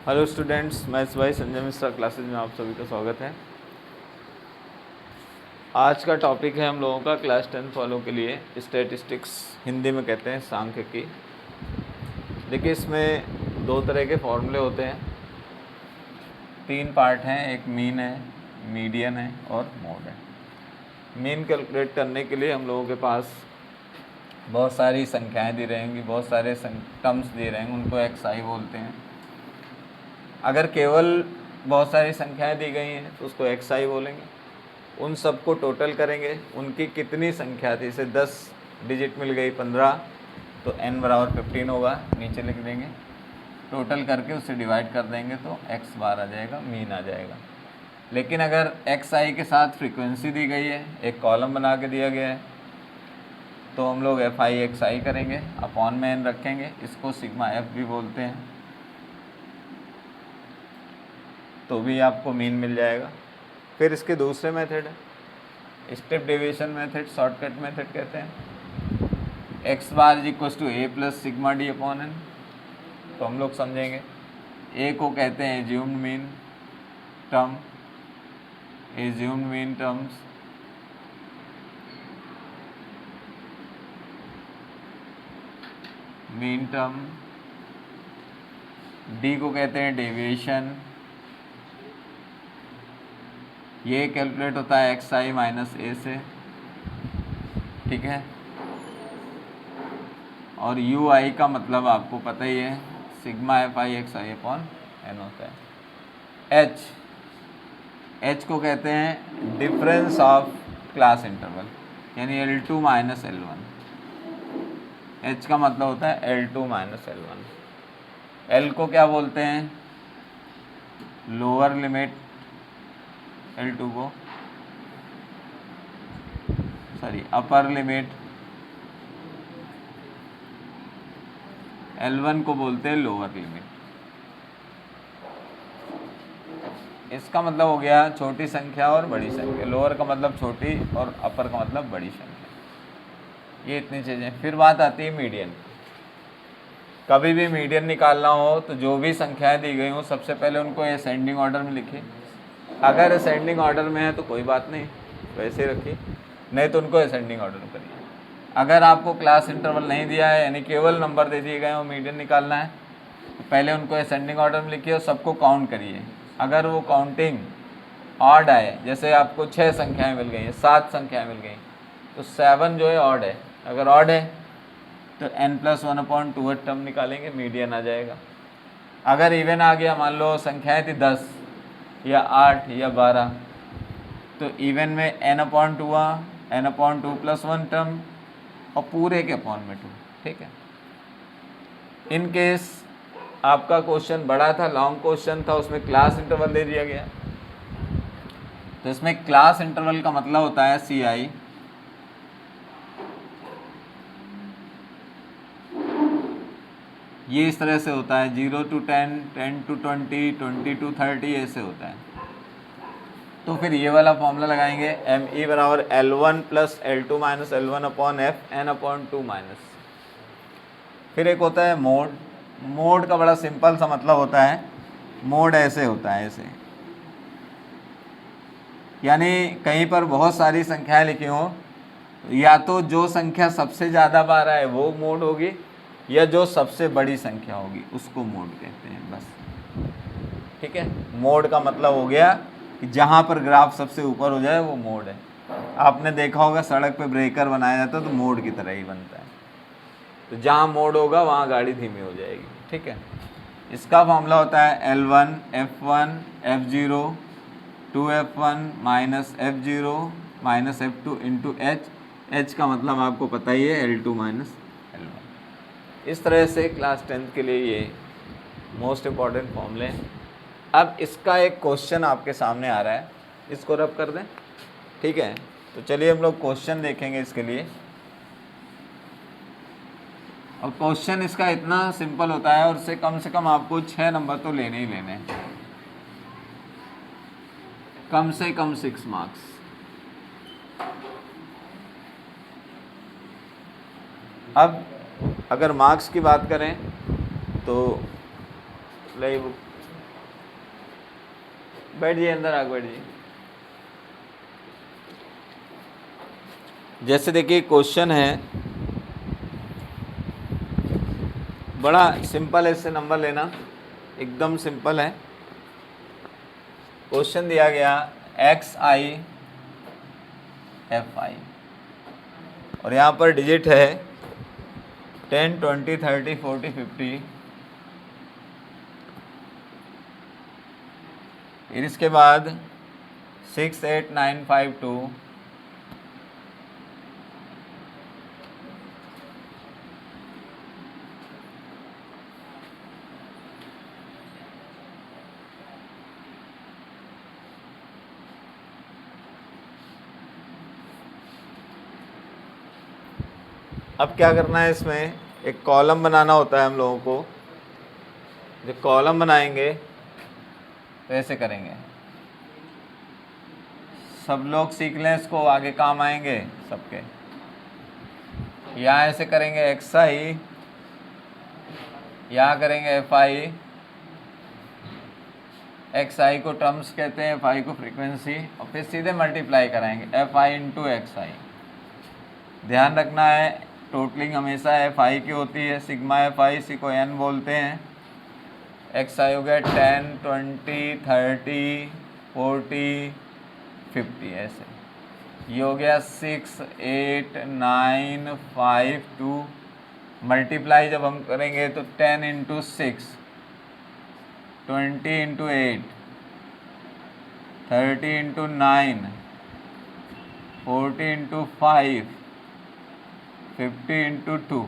Hello students, मैं भाई Sanjay Mishra classes में आप सभी का स्वागत है। आज का टॉपिक है हम लोगों का क्लास 10 वालों के लिए स्टैटिस्टिक्स, हिंदी में कहते हैं सांख्यिकी। देखिए, इसमें दो तरह के फॉर्मूले होते हैं, तीन पार्ट हैं, एक मीन है, मीडियन है और मोड है। मीन कैलकुलेट करने के लिए हम लोगों के पास बहुत सारी संख्याएं दी रहेंगी, बहुत सारे टर्म्स दिए रहेंगे, उनको एक्सआई बोलते हैं। अगर केवल बहुत सारी संख्याएं दी गई हैं तो उसको एक्सआई बोलेंगे। उन सबको टोटल करेंगे, उनकी कितनी संख्या थी, जैसे 10 डिजिट मिल गई 15, तो n बराबर 15 होगा, नीचे लिख देंगे। टोटल करके उससे डिवाइड कर देंगे तो x बार आ जाएगा, मीन आ जाएगा। लेकिन अगर xi के साथ फ्रीक्वेंसी दी गई है, एक कॉलम बना के दिया गया है, तो हम लोग fi xi करेंगे, अपॉन में n रखेंगे, इसको सिग्मा f भी बोलते हैं, तो भी आपको मीन मिल जाएगा। फिर इसके दूसरे मेथड है step deviation method, shortcut method कहते हैं। X bar is equal to A plus sigma D upon N. तो हम लोग समझेंगे, ए को कहते हैं assumed mean term, assumed mean terms. Mean term. D को कहते हैं डेविएशन, ये कैलकुलेट होता है एक्स आई माइनस ए से, ठीक है। और यू आई का मतलब आपको पता ही है, sigma F I X I upon N होता है। एच, एच को कहते हैं डिफरेंस ऑफ क्लास इंटरवल, यानी L2 माइनस L1। एच का मतलब होता है L2 माइनस L1। एल को क्या बोलते हैं, लोअर लिमिट L2 को, सॉरी अपर लिमिट, L1 को बोलते हैं लोअर लिमिट। इसका मतलब हो गया छोटी संख्या और बड़ी संख्या, लोअर का मतलब छोटी और अपर का मतलब बड़ी संख्या। ये इतनी चीज़ें। फिर बात आती है मीडियन। कभी भी मीडियन निकालना हो तो जो भी संख्याएं दी गई हों, सबसे पहले उनको असेंडिंग ऑर्डर में लिखिए। अगर असेंडिंग ऑर्डर में है तो कोई बात नहीं, वैसे रखिए, नहीं तो उनको असेंडिंग ऑर्डर में करिए। अगर आपको क्लास इंटरवल नहीं दिया है, यानी केवल नंबर दे दिए गए हो, मीडियन निकालना है, तो पहले उनको असेंडिंग ऑर्डर में लिखिए और सबको काउंट करिए। अगर वो काउंटिंग ऑड आए, जैसे आपको 6 संख्याएं मिल गई हैं, 7 संख्याएं मिल गई, तो 7 जो है ऑड है। अगर ऑड है तो n+1/2 टर्म निकालेंगे, मीडियन आ जाएगा। अगर इवन आ गया, मान लो संख्याएं थी 10 या 8 या 12, तो इवन में n/2 n/2 + 1 टर्म और पूरे के अपॉन में 2, ठीक है। इन केस आपका क्वेश्चन बड़ा था, लॉन्ग क्वेश्चन था, उसमें क्लास इंटरवल दे दिया गया, तो इसमें क्लास इंटरवल का मतलब होता है CI। ये इस तरह से होता है 0 to 10, 10 to 20, 20 to 30, ऐसे होता है। तो फिर ये वाला फॉर्मूला लगाएंगे, ME बराबर L1 + L2 minus L1 upon F n/2 minus. फिर एक होता है मोड। मोड का बड़ा सिंपल सा मतलब होता है, मोड ऐसे होता है, ऐसे, यानी कहीं पर बहुत सारी संख्याएं लिखी हों, या तो जो संख्या सबसे ज़्यादा बार आए वो मोड होगी, या जो सबसे बड़ी संख्या होगी उसको मोड कहते हैं, बस, ठीक है। मोड का मतलब हो गया कि जहाँ पर ग्राफ सबसे ऊपर हो जाए वो मोड है। आपने देखा होगा सड़क पे ब्रेकर बनाया जाता है तो मोड की तरह ही बनता है, तो जहाँ मोड होगा वहाँ गाड़ी धीमी हो जाएगी, ठीक है। इसका फॉर्मूला होता है L1 F1 F0 2F1 minus F0 minus F2 into H। H का मतलब आपको पता ही है, L2 माइनस L1। इस तरह से क्लास 10 के लिए ये मोस्ट इम्पॉर्टेंट फॉर्मूले हैं। अब इसका एक क्वेश्चन आपके सामने आ रहा है, इसको रब कर दें, ठीक है। तो चलिए हम लोग क्वेश्चन देखेंगे इसके लिए। और क्वेश्चन इसका इतना सिंपल होता है, और से कम आपको 6 नंबर तो लेने ही लेने हैं, कम से कम 6 मार्क्स। अब अगर मार्क्स की बात करें तो बैठिए, अंदर आके बैठिए। जैसे देखिए क्वेश्चन है, बड़ा सिंपल है, इससे नंबर लेना एकदम सिंपल है। क्वेश्चन दिया गया XI FI और यहाँ पर डिजिट है 10, 20, 30, 40, 50। फिर इसके बाद 6, 8, 9, 5, 2। अब क्या करना है, इसमें एक कॉलम बनाना होता है हम लोगों को। जो कॉलम बनाएंगे तो ऐसे करेंगे, सब लोग सीख लें इसको, आगे काम आएंगे सबके। यहाँ ऐसे करेंगे XI, यहाँ करेंगे FI। XI को टर्म्स कहते हैं, FI को फ्रीक्वेंसी, और फिर सीधे मल्टीप्लाई कराएंगे FI इंटू XI। ध्यान रखना है टोटलिंग हमेशा FI की होती है, सिग्मा FI, इसी को N बोलते हैं। XI हो गया 10, 20, 30, 40, 50 ऐसे। ये हो गया 6, 8, 9, 5, 2। मल्टीप्लाई जब हम करेंगे तो 10 into 6, 20 into 8, 30 into 9, 40 into 5, 50 into 2।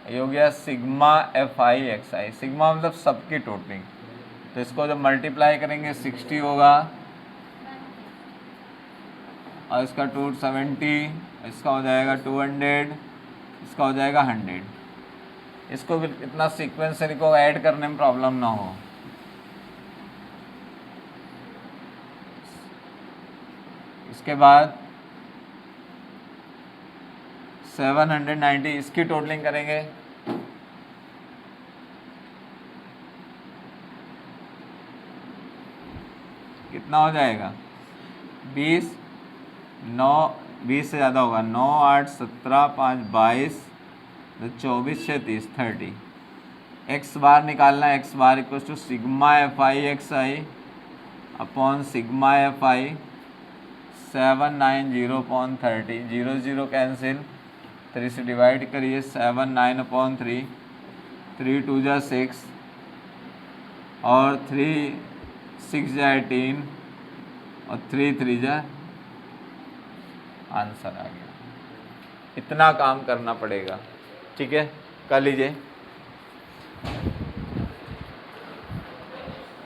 ये हो गया सिग्मा FI XI। सिग्मा मतलब सबकी टोटलिंग। तो इसको जब मल्टीप्लाई करेंगे 60 होगा, और इसका 270, इसका हो जाएगा 200, इसका हो जाएगा 100। इसको भी इतना सीक्वेंस से लिखो, ऐड करने में प्रॉब्लम ना हो। इसके बाद 790, इसकी टोटलिंग करेंगे। कितना हो जाएगा? 20, 9, 20 से ज़्यादा होगा। 9, 8, 17, 5, 22, 24, 6, 30, 30। एक्स बार निकालना है। X bar equal to sigma FI XI upon sigma FI 790/30। 0 0 cancel, 3 से डिवाइड करिए। 7/9/3, 3 2 जा 6, और 3 6 जा 18, और 3 3 जा, आंसर आ गया। इतना काम करना पड़ेगा, ठीक है, कर लीजिए।